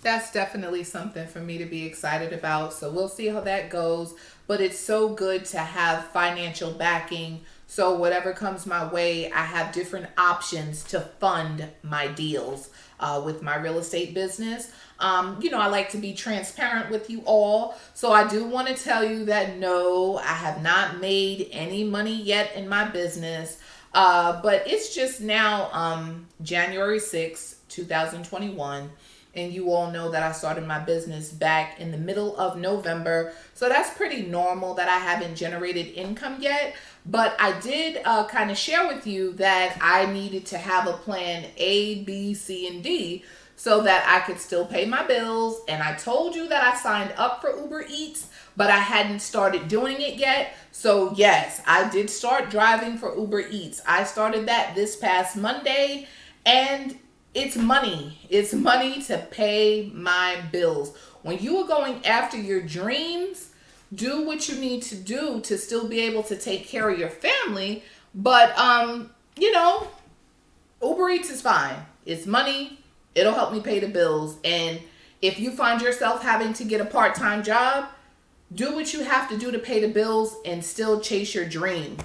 That's definitely something for me to be excited about. So we'll see how that goes. But it's so good to have financial backing. So whatever comes my way, I have different options to fund my deals with my real estate business. I like to be transparent with you all. So I do want to tell you that no, I have not made any money yet in my business. But it's just now January 6th, 2021. And you all know that I started my business back in the middle of November. So that's pretty normal that I haven't generated income yet. But I did kind of share with you that I needed to have a plan A, B, C, and D so that I could still pay my bills. And I told you that I signed up for Uber Eats, but I hadn't started doing it yet. So yes, I did start driving for Uber Eats. I started that this past Monday, and it's money. It's money to pay my bills. When you are going after your dreams, do what you need to do to still be able to take care of your family. But you know, Uber Eats is fine. It's money. It'll help me pay the bills. And if you find yourself having to get a part-time job, do what you have to do to pay the bills and still chase your dream.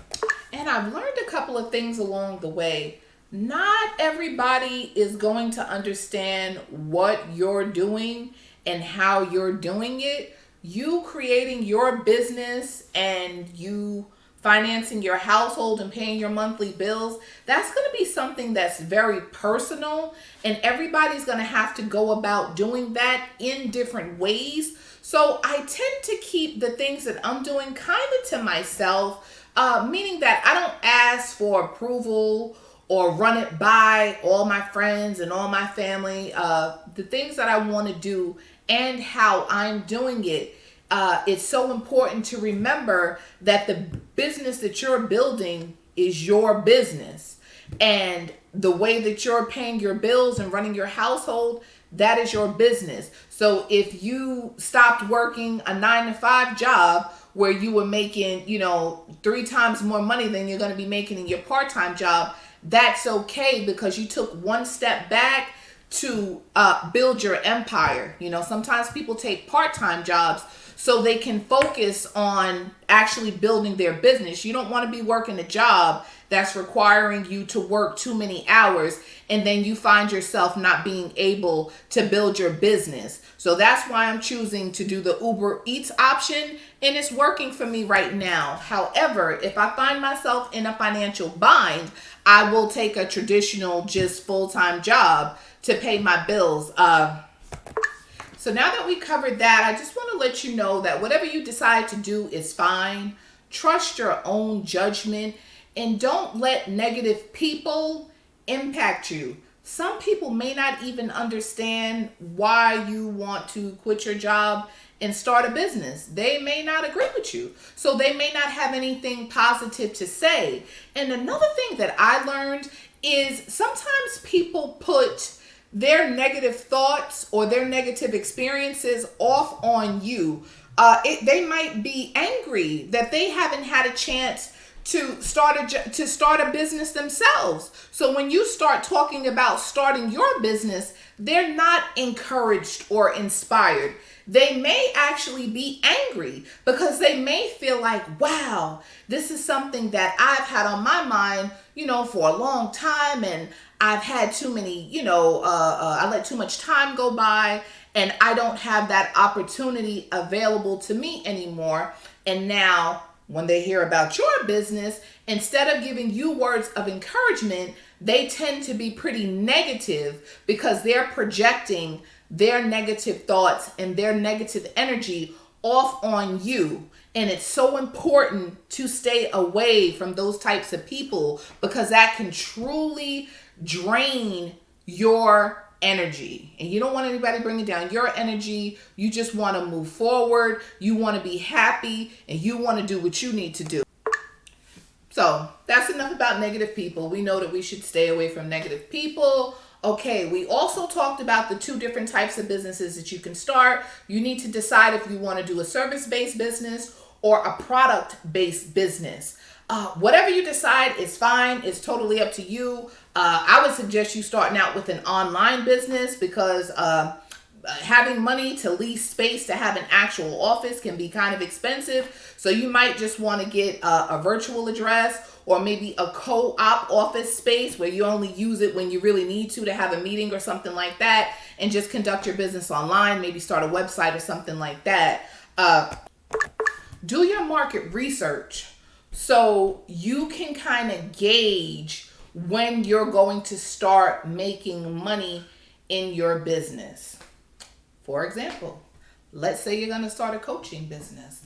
And I've learned a couple of things along the way. Not everybody is going to understand what you're doing and how you're doing it. You creating your business and you financing your household and paying your monthly bills, that's going to be something that's very personal, and everybody's going to have to go about doing that in different ways. So I tend to keep the things that I'm doing kind of to myself, meaning that I don't ask for approval or run it by all my friends and all my family. The things that I want to do and how I'm doing it, it's so important to remember that the business that you're building is your business. And the way that you're paying your bills and running your household, that is your business. So if you stopped working a 9 to 5 job where you were making, 3 times more money than you're going to be making in your part-time job, that's okay, because you took one step back to build your empire. Sometimes people take part-time jobs so they can focus on actually building their business. You don't want to be working a job that's requiring you to work too many hours and then you find yourself not being able to build your business. So that's why I'm choosing to do the Uber Eats option, and it's working for me right now. However, if I find myself in a financial bind, I will take a traditional, just full-time job to pay my bills. So now that we covered that, I just want to let you know that whatever you decide to do is fine. Trust your own judgment and don't let negative people impact you. Some people may not even understand why you want to quit your job and start a business. They may not agree with you. So they may not have anything positive to say. And another thing that I learned is sometimes people put their negative thoughts or their negative experiences off on you. They might be angry that they haven't had a chance to start a business themselves. So when you start talking about starting your business, they're not encouraged or inspired. They may actually be angry because they may feel like, wow, this is something that I've had on my mind, for a long time, and I've had too many, I let too much time go by, and I don't have that opportunity available to me anymore. And now when they hear about your business, instead of giving you words of encouragement, they tend to be pretty negative because they're projecting their negative thoughts and their negative energy off on you. And it's so important to stay away from those types of people because that can truly drain your energy. And you don't want anybody bringing down your energy. You just want to move forward. You want to be happy and you want to do what you need to do. So that's enough about negative people. We know that we should stay away from negative people. Okay, we also talked about the 2 different types of businesses that you can start. You need to decide if you want to do a service-based business or a product-based business. Whatever you decide is fine. It's totally up to you. I would suggest you starting out with an online business because having money to lease space to have an actual office can be kind of expensive. So you might just want to get a virtual address, or maybe a co-op office space where you only use it when you really need to have a meeting or something like that, and just conduct your business online, maybe start a website or something like that. Do your market research so you can kind of gauge when you're going to start making money in your business. For example, let's say you're going to start a coaching business.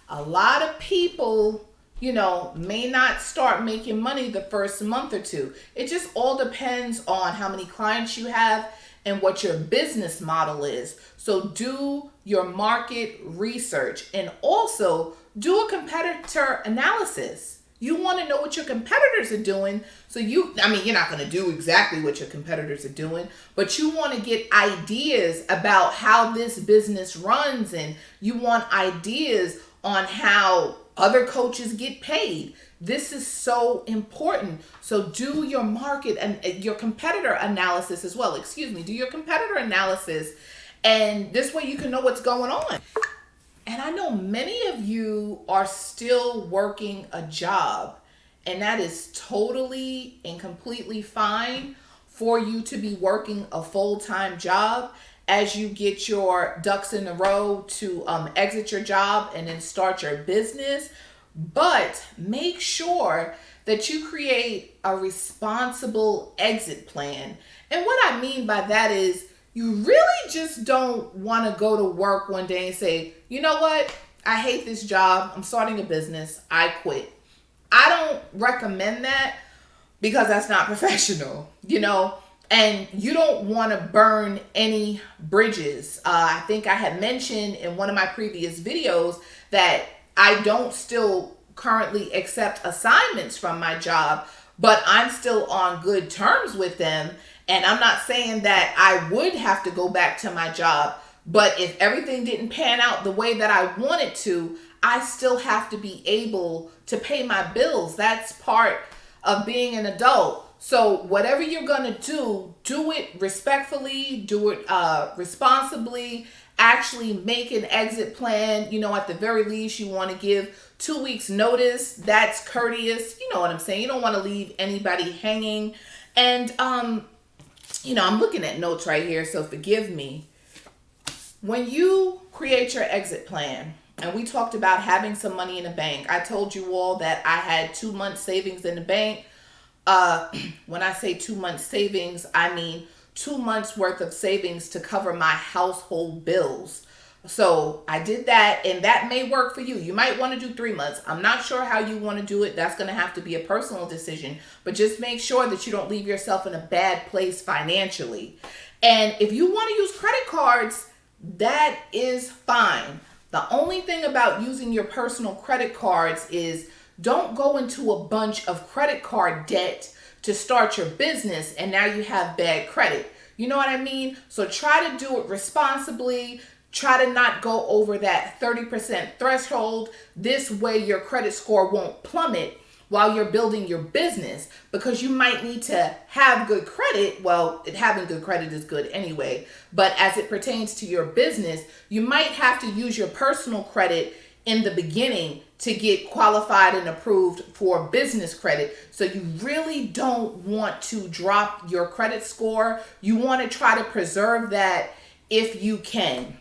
A lot of people, may not start making money the first month or two. It just all depends on how many clients you have and what your business model is. So do your market research, and also do a competitor analysis. You want to know what your competitors are doing. So you're not going to do exactly what your competitors are doing, but you want to get ideas about how this business runs, and you want ideas on how other coaches get paid. This is so important. So do your market and your competitor analysis as well. Do your competitor analysis, and this way you can know what's going on. And I know many of you are still working a job, and that is totally and completely fine for you to be working a full-time job as you get your ducks in a row to exit your job and then start your business. But make sure that you create a responsible exit plan. And what I mean by that is, you really just don't want to go to work one day and say, you know what? I hate this job. I'm starting a business. I quit. I don't recommend that, because that's not professional, and you don't want to burn any bridges. I think I had mentioned in one of my previous videos that I don't still currently accept assignments from my job, but I'm still on good terms with them. And I'm not saying that I would have to go back to my job, but if everything didn't pan out the way that I wanted to, I still have to be able to pay my bills. That's part of being an adult. So whatever you're going to do it respectfully, do it responsibly, actually make an exit plan. At the very least, you want to give 2 weeks notice. That's courteous. You know what I'm saying? You don't want to leave anybody hanging. And, I'm looking at notes right here, so forgive me. When you create your exit plan, and we talked about having some money in the bank, I told you all that I had 2 months savings in the bank. When I say 2 months savings, I mean 2 months worth of savings to cover my household bills. So I did that, and that may work for you. You might want to do 3 months. I'm not sure how you want to do it. That's going to have to be a personal decision, but just make sure that you don't leave yourself in a bad place financially. And if you want to use credit cards, that is fine. The only thing about using your personal credit cards is, don't go into a bunch of credit card debt to start your business and now you have bad credit. You know what I mean? So try to do it responsibly. Try to not go over that 30% threshold. This way your credit score won't plummet while you're building your business, because you might need to have good credit. Well, having good credit is good anyway, but as it pertains to your business, you might have to use your personal credit in the beginning to get qualified and approved for business credit. So you really don't want to drop your credit score. You want to try to preserve that if you can.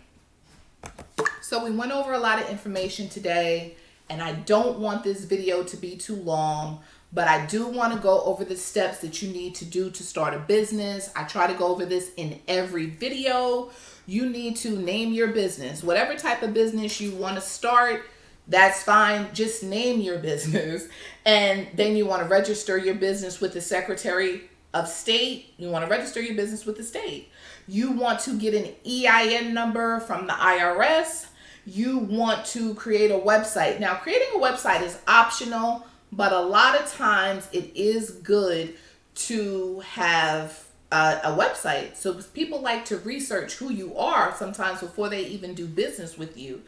So we went over a lot of information today, and I don't want this video to be too long, but I do want to go over the steps that you need to do to start a business. I try to go over this in every video. You need to name your business. Whatever type of business you want to start, that's fine. Just name your business. And then you want to register your business with the Secretary of State. You want to register your business with the state. You want to get an EIN number from the IRS. You want to create a website. Now, creating a website is optional, but a lot of times it is good to have a website. So people like to research who you are sometimes before they even do business with you.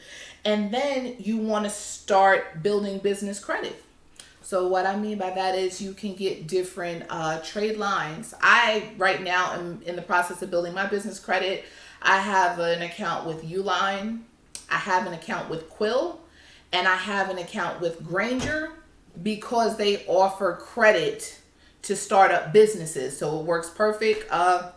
And then you want to start building business credit. So what I mean by that is you can get different trade lines. I right now am in the process of building my business credit. I have an account with Uline, I have an account with Quill, and I have an account with Granger because they offer credit to start up businesses. So it works perfect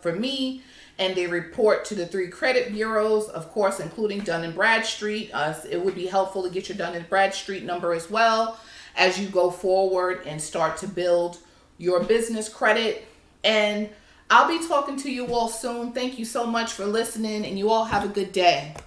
for me. And they report to the 3 credit bureaus, of course, including Dun and Bradstreet. It would be helpful to get your Dun and Bradstreet number as well as you go forward and start to build your business credit. And I'll be talking to you all soon. Thank you so much for listening, and you all have a good day.